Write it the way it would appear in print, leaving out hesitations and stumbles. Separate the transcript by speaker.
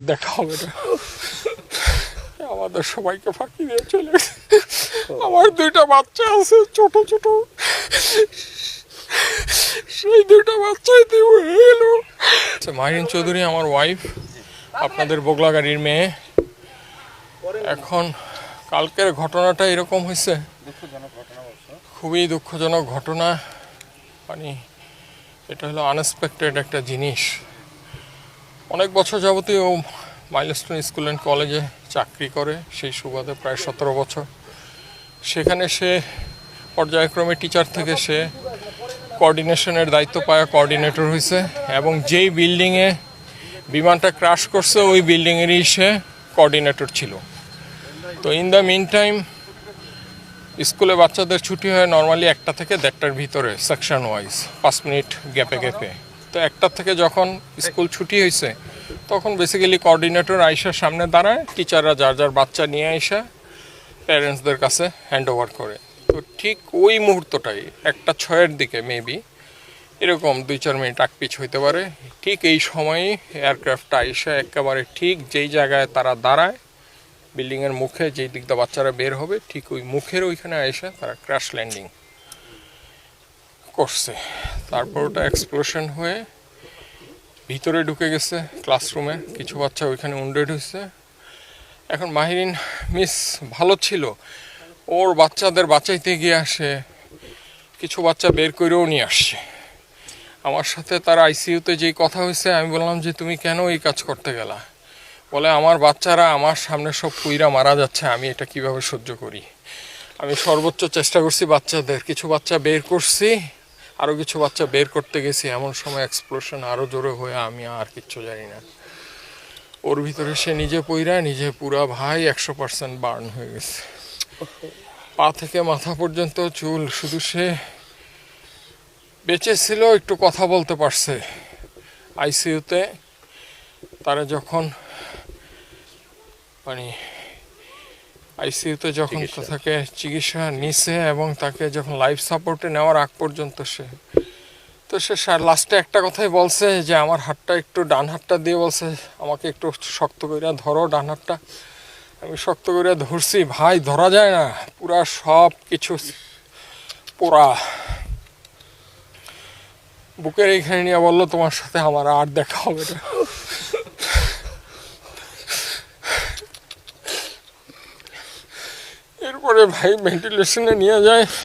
Speaker 1: দেখা হবে না, আমাদের সবাইকে ফাঁকি দিয়ে চলে গেছে। আমার দুইটা বাচ্চা আছে ছোট ছোট, সেই দুইটা বাচ্চাই দিয়ে হয়ে গেল। মাহিন চৌধুরী আমার ওয়াইফ, আপনাদের বগলা গাড়ির মেয়ে। এখন কালকের ঘটনাটা এরকম হয়েছে, খুবই দুঃখজনক ঘটনা। মানে এটা হলো আনএক্সপেক্টেড একটা জিনিস। অনেক বছর যাবতীয় মাইলস্টোন স্কুল অ্যান্ড কলেজে চাকরি করে, সেই সুবাদে প্রায় 17 বছর। সেখানে সে পর্যায়ক্রমে টিচার থেকে সে কোঅর্ডিনেশনের দায়িত্ব পায়, কোঅর্ডিনেটর হয়েছে, এবং যেই বিল্ডিংয়ে বিমানটা ক্র্যাশ করছে ওই বিল্ডিংয়েরই সে কোঅর্ডিনেটর ছিল। তো ইন দ্য মিন টাইম স্কুলে বাচ্চাদের ছুটি হয় নর্মালি 1টা থেকে 1:30টার ভিতরে, সেকশন ওয়াইজ 5 মিনিট গ্যাপে গ্যাপে। তো 1টা থেকে যখন স্কুল ছুটি হয়েছে তখন বেসিক্যালি কোঅর্ডিনেটর আইসার সামনে দাঁড়ায়, টিচাররা যার যার বাচ্চা নিয়ে আইসা প্যারেন্টসদের কাছে হ্যান্ড ওভার করে। তো ঠিক ওই মুহূর্তটাই 1:06-এর দিকে মেবি এরকম 2-4 মিনিট আকপিছ হইতে পারে, ঠিক এই সময়ই এয়ারক্রাফটটা আইসা একেবারে ঠিক যেই জায়গায় তারা দাঁড়ায় বিল্ডিংয়ের মুখে, যেই দিক দিয়ে বাচ্চারা বের হবে ঠিক ওই মুখের ওইখানে আইসা তারা ক্র্যাশ ল্যান্ডিং করছে। তারপর ওটা এক্সপ্লোশন হয়ে ভিতরে ঢুকে গেছে ক্লাসরুমে, কিছু বাচ্চা ওইখানে উন্ডেড হয়েছে। এখন মাহিরিন মিস ভালো ছিল, ওর বাচ্চাদের বাঁচাইতে গিয়ে আসে কিছু বাচ্চা বের করেও নিয়ে আসছে। আমার সাথে তার আইসিইউতে যেই কথা হয়েছে, আমি বললাম যে তুমি কেন এই কাজ করতে গেলা? বলে আমার বাচ্চারা আমার সামনে সব পুইরা মারা যাচ্ছে, আমি এটা কিভাবে সহ্য করি। আমি সর্বোচ্চ চেষ্টা করছি বাচ্চাদের, কিছু বাচ্চা বের করছি, আরও কিছু বাচ্চা বের করতে গেছি, এমন সময় এক্সপ্লোশন আরও জোরে হয়ে আমি আর কিচ্ছু জানি না। ওর ভিতরে সে নিজে পইরা নিজে পুরা ভাই 100% বার্ন হয়ে গেছে, পা থেকে মাথা পর্যন্ত চুল। শুধু সে বেঁচে ছিল, একটু কথা বলতে পারছে আইসিইউতে। তারা যখন মানে আইসিইউতে যখন তাকে চিকিৎসা নিছে এবং তাকে যখন লাইফ সাপোর্টে নেওয়ার আগ পর্যন্ত সে লাস্টে একটা কথাই বলছে যে আমার হাতটা একটু, ডান হাতটা দিয়ে বলছে আমাকে একটু শক্ত করে ধরো ডান হাতটা। আমি শক্ত করে ধরছি, ভাই ধরা যায় না, পুরা সব কিছু পোড়া। বুকের এইখানে নিয়ে বললো তোমার সাথে আমার আর দেখা হবে না। এরপরে ভাই ভেন্টিলেশনে নিয়ে যায়।